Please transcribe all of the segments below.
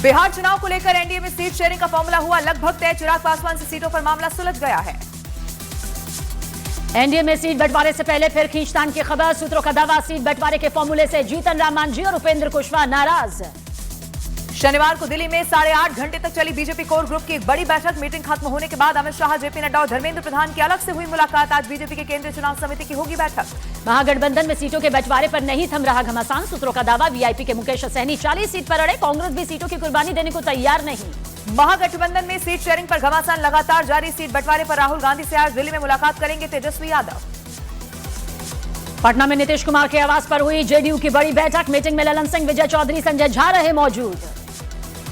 बिहार चुनाव को लेकर एनडीए में सीट शेयरिंग का फॉर्मूला हुआ लगभग तय। चिराग पासवान से सीटों पर मामला सुलझ गया है। एनडीए में सीट बंटवारे से पहले फिर खींचतान की खबर। सूत्रों का दावा, सीट बंटवारे के फॉर्मूले से जीतन राम मांझी और उपेंद्र कुशवाहा नाराज। शनिवार को दिल्ली में 8.5 घंटे तक चली बीजेपी कोर ग्रुप की एक बड़ी बैठक। मीटिंग खत्म होने के बाद अमित शाह, जेपी नड्डा और धर्मेंद्र प्रधान की अलग से हुई मुलाकात। आज बीजेपी के केंद्रीय चुनाव समिति की होगी बैठक। महागठबंधन में सीटों के बंटवारे पर नहीं थम रहा घमासान। सूत्रों का दावा, वीआईपी के मुकेश सहनी 40 सीट पर अड़े। कांग्रेस भी सीटों की कुर्बानी देने को तैयार नहीं। महागठबंधन में सीट शेयरिंग पर घमासान लगातार जारी। सीट बंटवारे पर राहुल गांधी से आज दिल्ली में मुलाकात करेंगे तेजस्वी यादव। पटना में नीतीश कुमार के आवास पर हुई जेडीयू की बड़ी बैठक। मीटिंग में ललन सिंह, विजय चौधरी, संजय झा रहे मौजूद।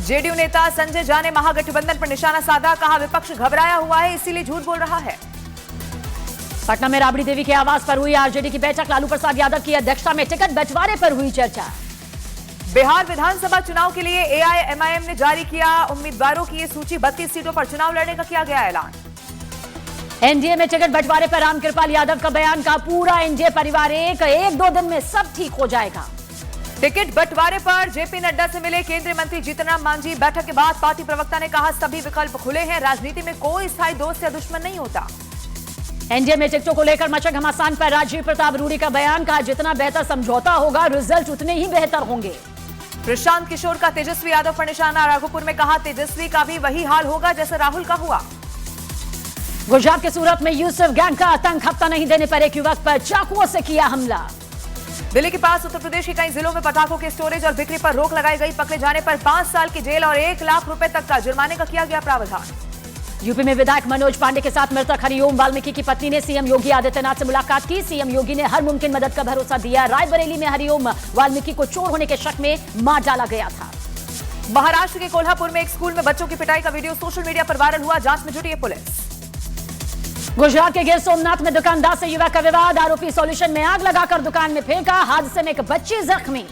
जेडीयू नेता संजय झा ने महागठबंधन पर निशाना साधा। कहा, विपक्ष घबराया हुआ है, इसीलिए झूठ बोल रहा है। पटना में राबड़ी देवी के आवास पर हुई आरजेडी की बैठक। लालू प्रसाद यादव की अध्यक्षता में टिकट बंटवारे पर हुई चर्चा। बिहार विधानसभा चुनाव के लिए एआईएमआईएम ने जारी किया उम्मीदवारों की ये सूची। 32 सीटों पर चुनाव लड़ने का किया गया ऐलान। एनडीए में टिकट बंटवारे पर रामकृपाल यादव का बयान। का पूरा एनडीए परिवार एक दो दिन में सब ठीक हो जाएगा। टिकट बंटवारे पर जेपी नड्डा से मिले केंद्रीय मंत्री जीतन राम मांझी। बैठक के बाद पार्टी प्रवक्ता ने कहा, सभी विकल्प खुले हैं। राजनीति में कोई स्थायी दोस्त या दुश्मन नहीं होता। एनडीए में टिकटों को लेकर मचा घमासान पर राजीव प्रताप रूडी का बयान। कहा, जितना बेहतर समझौता होगा, रिजल्ट उतने ही बेहतर होंगे। प्रशांत किशोर का तेजस्वी यादव पर निशाना। राघोपुर में कहा, तेजस्वी का भी वही हाल होगा जैसे राहुल का हुआ। गुजरात के सूरत में यूसुफ गैंग का आतंक। हफ्ता नहीं देने पर एक युवक पर चाकुओं से किया हमला। दिल्ली के पास उत्तर प्रदेश के कई जिलों में पटाखों के स्टोरेज और बिक्री पर रोक लगाई गई। पकड़े जाने पर 5 साल की जेल और 1 लाख रुपए तक का जुर्माने का किया गया प्रावधान। यूपी में विधायक मनोज पांडे के साथ मृतक हरिओम वाल्मीकि की पत्नी ने सीएम योगी आदित्यनाथ से मुलाकात की। सीएम योगी ने हर मुमकिन मदद का भरोसा दिया। रायबरेली में हरिओम वाल्मीकि को चोर होने के शक में मार डाला गया था। महाराष्ट्र के कोल्हापुर में एक स्कूल में बच्चों की पिटाई का वीडियो सोशल मीडिया पर वायरल हुआ। जांच में जुटी है पुलिस। गुजरात के गिर सोमनाथ में दुकानदार से युवक का विवाद। आरोपी सॉल्यूशन में आग लगाकर दुकान में फेंका। हादसे में एक बच्ची जख्मी।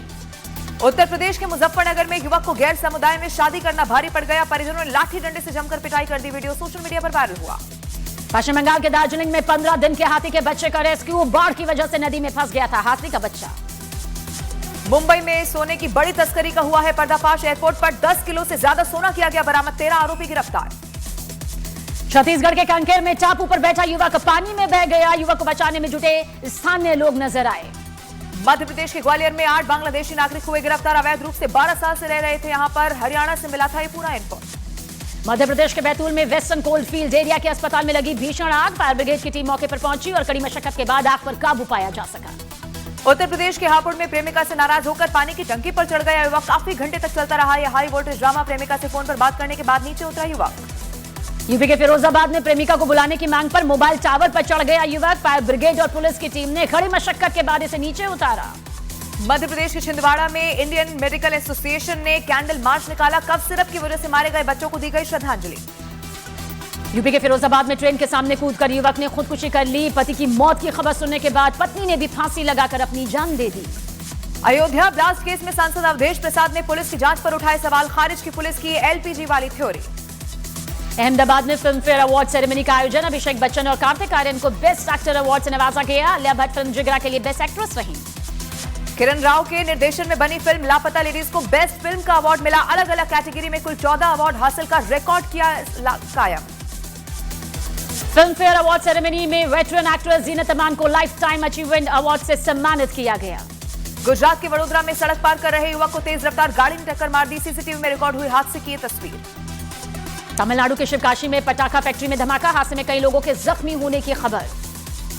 उत्तर प्रदेश के मुजफ्फरनगर में युवक को गैर समुदाय में शादी करना भारी पड़ गया। परिजनों ने लाठी डंडे से जमकर पिटाई कर दी। वीडियो सोशल मीडिया पर वायरल हुआ। पश्चिम बंगाल के दार्जिलिंग में 15 दिन के हाथी के बच्चे का रेस्क्यू। बाढ़ की वजह से नदी में फंस गया था हाथी का बच्चा। मुंबई में सोने की बड़ी तस्करी का हुआ है पर्दाफाश। एयरपोर्ट पर 10 किलो से ज्यादा सोना किया गया बरामद। 13 आरोपी गिरफ्तार। छत्तीसगढ़ के कांकेर में टापू पर बैठा युवक पानी में बह गया। युवक को बचाने में जुटे स्थानीय लोग नजर आए। मध्य प्रदेश के ग्वालियर में 8 बांग्लादेशी नागरिक हुए गिरफ्तार। अवैध रूप से 12 साल से रह रहे थे यहां पर। हरियाणा से मिला था ये पूरा इन्फो। मध्य प्रदेश के बैतूल में वेस्टर्न कोल्ड फील्ड एरिया के अस्पताल में लगी भीषण आग। फायर ब्रिगेड की टीम मौके पर पहुंची और कड़ी मशक्कत के बाद आग पर काबू पाया जा सका। उत्तर प्रदेश के हापुड़ में प्रेमिका से नाराज होकर पानी की टंकी पर चढ़ गया युवक। काफी घंटे तक चलता रहा यह हाई वोल्टेज ड्रामा। प्रेमिका से फोन पर बात करने के बाद नीचे उतरा युवक। यूपी के फिरोजाबाद में प्रेमिका को बुलाने की मांग पर मोबाइल टावर पर चढ़ गया युवक। फायर ब्रिगेड और पुलिस की टीम ने कड़ी मशक्कत के बाद इसे नीचे उतारा। मध्य प्रदेश के छिंदवाड़ा में इंडियन मेडिकल एसोसिएशन ने कैंडल मार्च निकाला। कफ सिरप की वजह से मारे गए बच्चों को दी गई श्रद्धांजलि। यूपी के फिरोजाबाद में ट्रेन के सामने कूदकर युवक ने खुदकुशी कर ली। पति की मौत की खबर सुनने के बाद पत्नी ने भी फांसी लगाकर अपनी जान दे दी। अयोध्या ब्लास्ट केस में सांसद अवधेश प्रसाद ने पुलिस की जांच पर उठाए सवाल। खारिज की पुलिस की एलपीजी वाली थ्योरी। अहमदाबाद में फिल्म फेयर अवार्ड सेरेमनी का आयोजन। अभिषेक बच्चन और कार्तिक आर्यन को बेस्ट एक्टर अवार्ड से नवाजा गया। आलिया भट्ट फिल्म जिगरा के लिए बेस्ट एक्ट्रेस रही। किरण राव के निर्देशन में बनी फिल्म लापता लेडीज को बेस्ट फिल्म का अवार्ड मिला। अलग अलग कैटेगरी में कुल 14 अवार्ड हासिल का रिकॉर्ड किया कायम। फिल्म फेयर अवार्ड सेरेमनी में वेटरन एक्ट्रेस जीनत अमान को लाइफ टाइम अचीवमेंट अवार्ड से सम्मानित किया गया। गुजरात के वडोदरा में सड़क पार कर रहे युवक को तेज रफ्तार गाड़ी ने टक्कर मार दी। सीसीटीवी में रिकॉर्ड हुई हादसे की तस्वीर। तमिलनाडु के शिवकाशी में पटाखा फैक्ट्री में धमाका। हादसे में कई लोगों के जख्मी होने की खबर।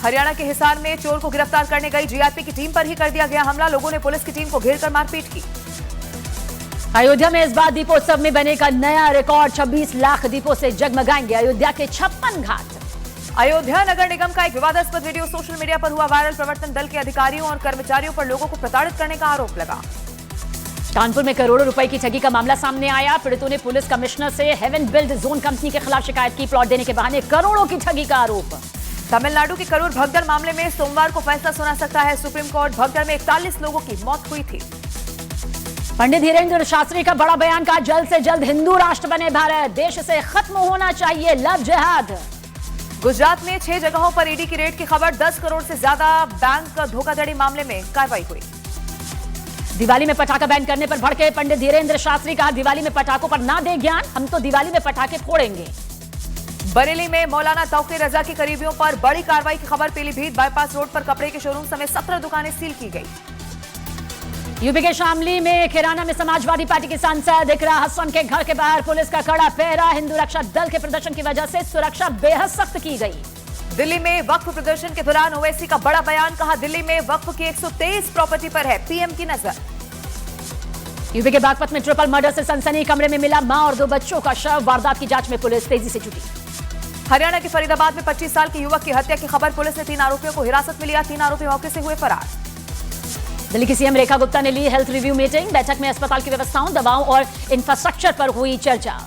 हरियाणा के हिसार में चोर को गिरफ्तार करने गई जीआरपी की टीम पर ही कर दिया गया हमला। लोगों ने पुलिस की टीम को घेरकर मारपीट की। अयोध्या में इस बार दीपोत्सव में बनेगा नया रिकॉर्ड। 26 लाख दीपों से जगमगाएंगे अयोध्या के 56 घाट। अयोध्या नगर निगम का एक विवादास्पद वीडियो सोशल मीडिया पर हुआ वायरल। प्रवर्तन दल के अधिकारियों और कर्मचारियों पर लोगों को प्रताड़ित करने का आरोप लगा। कानपुर में करोड़ों रुपए की ठगी का मामला सामने आया। पीड़ितों ने पुलिस कमिश्नर से हेवन बिल्ड जोन कंपनी के खिलाफ शिकायत की। प्लॉट देने के बहाने करोड़ों की ठगी का आरोप। तमिलनाडु के करूर भगदड़ मामले में सोमवार को फैसला सुना सकता है सुप्रीम कोर्ट। भगदड़ में 41 लोगों की मौत हुई थी। पंडित धीरेन्द्र शास्त्री का बड़ा बयान। का जल्द से जल्द हिंदू राष्ट्र बने भारत। देश से खत्म होना चाहिए लव जिहाद। गुजरात में 6 जगहों पर ईडी की रेड की खबर। 10 करोड़ से ज्यादा बैंक धोखाधड़ी मामले में कार्रवाई हुई। दिवाली में पटाखा बैन करने पर भड़के पंडित धीरेन्द्र शास्त्री, कहा दिवाली में पटाखों पर ना दे ज्ञान, हम तो दिवाली में पटाखे फोड़ेंगे। बरेली में मौलाना तौकीर रजा के करीबियों पर बड़ी कार्रवाई की खबर। पीलीभीत बाईपास रोड पर कपड़े के शोरूम समेत 17 दुकानें सील की गई। यूपी के शामली में खैराना में समाजवादी पार्टी के सांसद इकरा हसन के घर के बाहर पुलिस का कड़ा पहरा। हिंदू रक्षा दल के प्रदर्शन की वजह से सुरक्षा बेहद सख्त की गई। दिल्ली में वक्फ प्रदर्शन के दौरान ओवैसी का बड़ा बयान, कहा दिल्ली में वक्फ की 123 प्रॉपर्टी पर है पीएम की नजर। यूपी के बागपत में ट्रिपल मर्डर से सनसनी, कमरे में मिला मां और 2 बच्चों का शव। वारदात की जांच में पुलिस तेजी से जुटी। हरियाणा के फरीदाबाद में 25 साल के युवक की हत्या की खबर। पुलिस ने 3 आरोपियों को हिरासत में लिया। 3 आरोपी मौके से हुए फरार। दिल्ली की सीएम रेखा गुप्ता ने ली हेल्थ रिव्यू मीटिंग। बैठक में अस्पताल की व्यवस्थाओं, दवाओं और इंफ्रास्ट्रक्चर पर हुई चर्चा।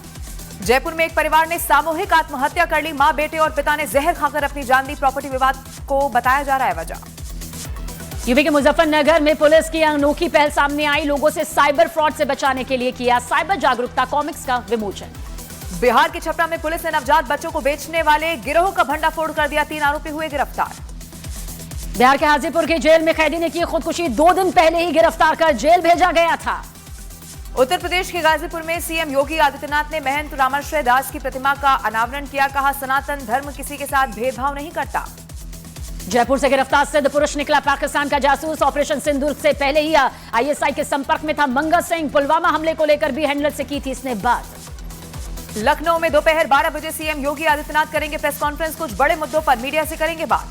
जयपुर में एक परिवार ने सामूहिक आत्महत्या कर ली। मां, बेटे और पिता ने जहर खाकर अपनी जान दी। प्रॉपर्टी विवाद को बताया जा रहा है वजह। यूपी के मुजफ्फरनगर में पुलिस की अनोखी पहल सामने आई। लोगों से साइबर फ्रॉड से बचाने के लिए किया साइबर जागरूकता कॉमिक्स का विमोचन। बिहार के छपरा में पुलिस ने नवजात बच्चों को बेचने वाले गिरोह का भंडाफोड़ कर दिया। 3 आरोपी हुए गिरफ्तार। बिहार के हाजीपुर की जेल में कैदी ने की खुदकुशी। 2 दिन पहले ही गिरफ्तार कर जेल भेजा गया था। उत्तर प्रदेश के गाजीपुर में सीएम योगी आदित्यनाथ ने महंत रामाश्रय दास की प्रतिमा का अनावरण किया। कहा सनातन धर्म किसी के साथ भेदभाव नहीं करता। जयपुर से गिरफ्तार सिद्ध पुरुष निकला पाकिस्तान का जासूस। ऑपरेशन सिंदूर से पहले ही आईएसआई के संपर्क में था मंगल सिंह। पुलवामा हमले को लेकर भी हैंडलर से की थी इसने बात। लखनऊ में दोपहर 12 बजे सीएम योगी आदित्यनाथ करेंगे प्रेस कॉन्फ्रेंस। कुछ बड़े मुद्दों पर मीडिया से करेंगे बात।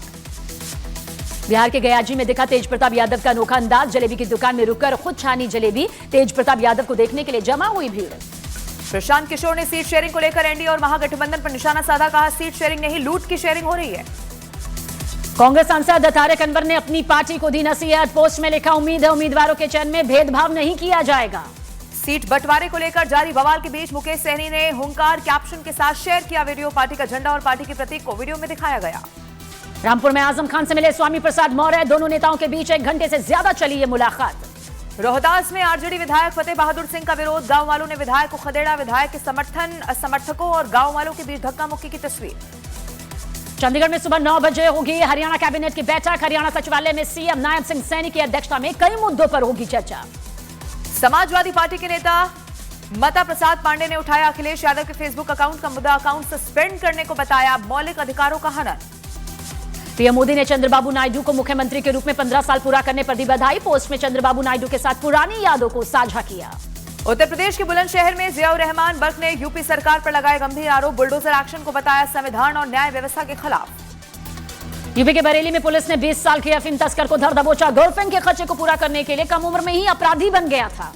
बिहार के गयाजी में दिखा तेज प्रताप यादव का अनोखा अंदाज। जलेबी की दुकान में रुककर खुद छानी जलेबी। तेज प्रताप यादव को देखने के लिए जमा हुई भीड़। प्रशांत किशोर ने सीट शेयरिंग को लेकर एनडीए और महागठबंधन पर निशाना साधा। कहा सीट शेयरिंग नहीं, लूट की शेयरिंग हो रही है। कांग्रेस सांसद तारिक अनवर ने अपनी पार्टी को दी नसीहत। पोस्ट में लिखा उम्मीद है उम्मीदवारों के चयन में भेदभाव नहीं किया जाएगा। सीट बंटवारे को लेकर जारी बवाल के बीच मुकेश सहनी ने हुंकार कैप्शन के साथ शेयर किया वीडियो। पार्टी का झंडा और पार्टी के प्रतीक को वीडियो में दिखाया गया। रामपुर में आजम खान से मिले स्वामी प्रसाद मौर्य। दोनों नेताओं के बीच 1 घंटे से ज्यादा चली ये मुलाकात। रोहतास में आरजेडी विधायक फतेह बहादुर सिंह का विरोध। गांव वालों ने विधायक को खदेड़ा। विधायक के समर्थकों और गांव वालों के बीच धक्का मुक्की की तस्वीर। चंडीगढ़ में सुबह 9 बजे होगी हरियाणा कैबिनेट की बैठक। हरियाणा सचिवालय में सीएम नायब सिंह सैनी की अध्यक्षता में कई मुद्दों पर होगी चर्चा। समाजवादी पार्टी के नेता मता प्रसाद पांडे ने उठाया अखिलेश यादव के फेसबुक अकाउंट का मुद्दा। अकाउंट सस्पेंड करने को बताया मौलिक अधिकारों का हनन। पीएम मोदी ने चंद्रबाबू नायडू को मुख्यमंत्री के रूप में 15 साल पूरा करने पर दी बधाई। पोस्ट में चंद्रबाबू नायडू के साथ पुरानी यादों को साझा किया। उत्तर प्रदेश के बुलंदशहर में जियाउर रहमान बर्क ने यूपी सरकार पर लगाए गंभीर आरोप। बुलडोजर एक्शन को बताया संविधान और न्याय व्यवस्था के खिलाफ। यूपी के बरेली में पुलिस ने 20 साल के अफीम तस्कर को धर दबोचा। गर्लफ्रेंड के खर्चे को पूरा करने के लिए कम उम्र में ही अपराधी बन गया था।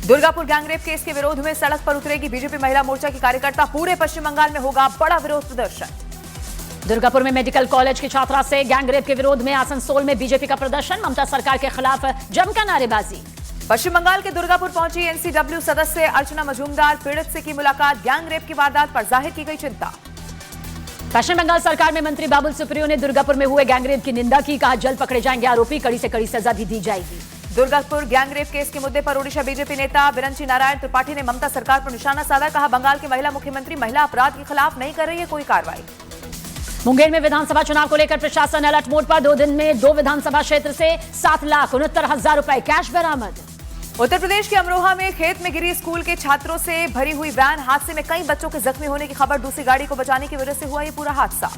दुर्गापुर गैंगरेप केस के विरोध में सड़क पर उतरेगी बीजेपी महिला मोर्चा की कार्यकर्ता। पूरे पश्चिम बंगाल में होगा बड़ा विरोध प्रदर्शन। दुर्गापुर में मेडिकल कॉलेज की छात्रा से गैंगरेप के विरोध में आसनसोल में बीजेपी का प्रदर्शन। ममता सरकार के खिलाफ जमकर नारेबाजी। पश्चिम बंगाल के दुर्गापुर पहुंची एनसीडब्ल्यू सदस्य अर्चना मजूमदार। पीड़ित से की मुलाकात। गैंगरेप की वारदात पर जाहिर की गई चिंता। पश्चिम बंगाल सरकार में मंत्री बाबुल सुप्रियो ने दुर्गापुर में हुए गैंगरेप की निंदा की। कहा जल्द पकड़े जाएंगे आरोपी, कड़ी से कड़ी सजा भी दी जाएगी। दुर्गापुर गैंगरेप केस के मुद्दे पर ओडिशा बीजेपी नेता बिरंची नारायण त्रिपाठी ने ममता सरकार पर निशाना साधा। कहा बंगाल की महिला मुख्यमंत्री महिला अपराध के खिलाफ नहीं कर रही है कोई कार्रवाई। मुंगेर में विधानसभा चुनाव को लेकर प्रशासन अलर्ट मोड पर। 2 दिन में 2 विधानसभा क्षेत्र से 7,69,000 रुपए कैश बरामद। उत्तर प्रदेश के अमरोहा में खेत में गिरी स्कूल के छात्रों से भरी हुई वैन। हादसे में कई बच्चों के जख्मी होने की खबर। दूसरी गाड़ी को बचाने की वजह से हुआ ये पूरा हादसा।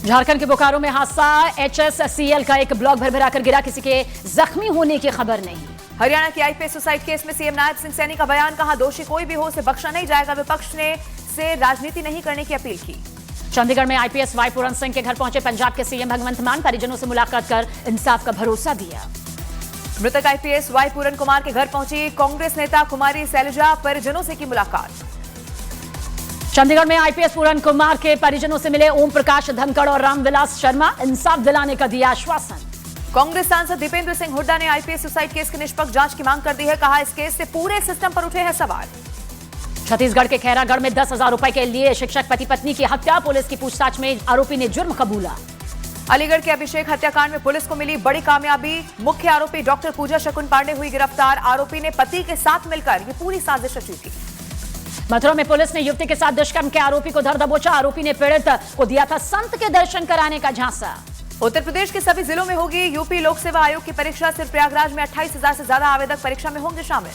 झारखंड के बोकारो में हादसा। HSCL का एक ब्लॉक भर कर गिरा। किसी के जख्मी होने की खबर नहीं। हरियाणा की आईपीएस सुसाइड केस में सीएम नायब सिंह सैनी का बयान। कहा दोषी कोई भी हो उसे बख्शा नहीं जाएगा। विपक्ष ने से राजनीति नहीं करने की अपील की। चंडीगढ़ में आईपीएस वाई पूरन सिंह के घर पहुंचे पंजाब के सीएम भगवंत मान। परिजनों से मुलाकात कर इंसाफ का भरोसा दिया। मृतक आईपीएस वाई पूरन कुमार के घर पहुंची कांग्रेस नेता कुमारी शैलजा। परिजनों से की मुलाकात। चंडीगढ़ में आईपीएस पूरन कुमार के परिजनों से मिले ओम प्रकाश धनखड़ और रामविलास शर्मा। इंसाफ दिलाने का दिया आश्वासन। कांग्रेस सांसद दीपेंद्र सिंह हुड्डा ने आईपीएस सुसाइड केस की निष्पक्ष जांच की मांग कर दी है। कहा इस केस से पूरे सिस्टम पर उठे हैं सवाल। छत्तीसगढ़ के खैरागढ़ में 10,000 रुपए के लिए शिक्षक पति पत्नी की हत्या। पुलिस की पूछताछ में आरोपी ने जुर्म कबूला। अलीगढ़ के अभिषेक हत्याकांड में पुलिस को मिली बड़ी कामयाबी। मुख्य आरोपी डॉक्टर पूजा शकुन पांडे हुई गिरफ्तार। आरोपी ने पति के साथ मिलकर ये पूरी साजिश रची थी। मथुरा में पुलिस ने युवती के साथ दुष्कर्म के आरोपी को धर दबोचा। आरोपी ने पीड़ित को दिया था संत के दर्शन कराने का झांसा। उत्तर प्रदेश के सभी जिलों में होगी यूपी लोक सेवा आयोग की परीक्षा। सिर्फ प्रयागराज में 28,000 से ज्यादा आवेदक परीक्षा में होंगे शामिल।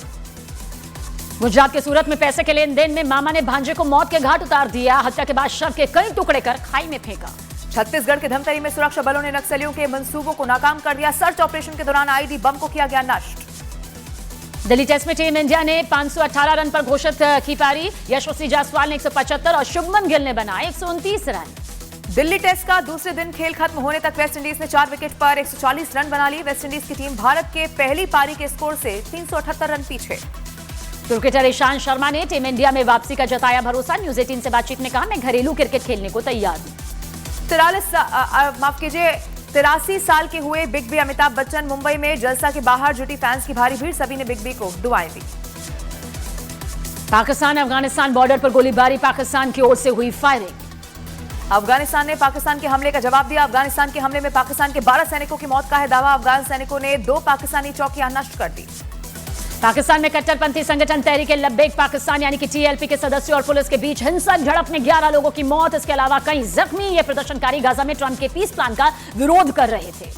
गुजरात के सूरत में पैसे के लेन देन में मामा ने भांजे को मौत के घाट उतार दिया। हत्या के बाद शव के कई टुकड़े कर खाई में फेंका। छत्तीसगढ़ के धमतरी में सुरक्षा बलों ने नक्सलियों के मंसूबों को नाकाम कर दिया। सर्च ऑपरेशन के दौरान आईडी बम को किया गया नष्ट। दिल्ली टेस्ट में टीम इंडिया ने 518 रन पर घोषित की पारी। यशस्वी जायसवाल ने 175 और शुभमन गिल ने बनाए 129 रन। दिल्ली टेस्ट का दूसरे दिन खेल खत्म होने तक वेस्टइंडीज ने 4 विकेट पर 140 रन बना लिए। वेस्टइंडीज की टीम भारत के पहली पारी के स्कोर से 378 रन पीछे। क्रिकेटर ईशांत शर्मा ने टीम इंडिया में वापसी का जताया भरोसा। न्यूज 18 से बातचीत में कहा, मैं घरेलू क्रिकेट खेलने को तैयार हूं। 83 साल के हुए बिग बी अमिताभ बच्चन मुंबई में जलसा के बाहर जुटी फैंस की भारी भीड़। सभी ने बिग बी को दुआएं दी। पाकिस्तान अफगानिस्तान बॉर्डर पर गोलीबारी, पाकिस्तान की ओर से हुई फायरिंग। अफगानिस्तान ने पाकिस्तान के हमले का जवाब दिया। अफगानिस्तान के हमले में पाकिस्तान के 12 सैनिकों की मौत का है दावा। अफगान सैनिकों ने 2 पाकिस्तानी चौकियां नष्ट कर दी। पाकिस्तान में कट्टरपंथी संगठन तहरीक लब्बैक पाकिस्तान यानी कि टीएलपी के सदस्यों और पुलिस के बीच हिंसक झड़प में 11 लोगों की मौत। इसके अलावा कई जख्मी। ये प्रदर्शनकारी गाजा में ट्रंप के पीस प्लान का विरोध कर रहे थे।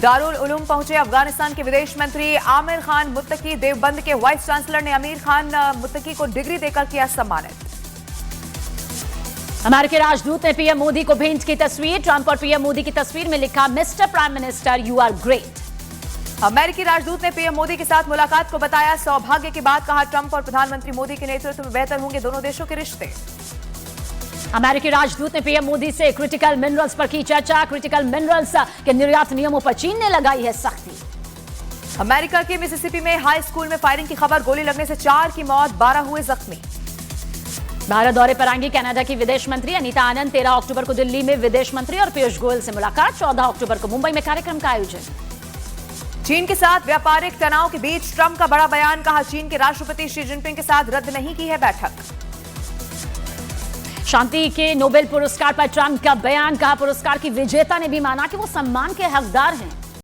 दारुल उलूम पहुंचे अफगानिस्तान के विदेश मंत्री आमिर खान मुत्तकी। देवबंद के वाइस चांसलर ने आमिर खान मुत्तकी को डिग्री देकर किया सम्मानित। अमेरिकी राजदूत ने पीएम मोदी को भेंट की तस्वीर। ट्रंप और पीएम मोदी की तस्वीर में लिखा, mister prime minister you are great. अमेरिकी राजदूत ने पीएम मोदी के साथ मुलाकात को बताया सौभाग्य की बात। कहा, ट्रंप और प्रधानमंत्री मोदी के नेतृत्व में बेहतर होंगे दोनों देशों के रिश्ते। अमेरिकी राजदूत ने पीएम मोदी से क्रिटिकल मिनरल्स पर की चर्चा। क्रिटिकल मिनरल्स के निर्यात नियमों पर चीन ने लगाई है सख्ती। अमेरिका के मिसिसिपी में हाई स्कूल में फायरिंग की खबर। गोली लगने से 4 की मौत, 12 हुए जख्मी। भारत दौरे पर आएंगी कनाडा की विदेश मंत्री अनीता आनंद। 13 अक्टूबर को दिल्ली में विदेश मंत्री और पीयूष गोयल से मुलाकात। 14 अक्टूबर को मुंबई में कार्यक्रम का आयोजन। चीन के साथ व्यापारिक तनाव के बीच ट्रंप का बड़ा बयान। कहा, चीन के राष्ट्रपति शी जिनपिंग के साथ रद्द नहीं की है बैठक। शांति के नोबेल पुरस्कार पर ट्रंप का बयान। कहा, पुरस्कार की विजेता ने भी माना कि वो सम्मान के हकदार हैं।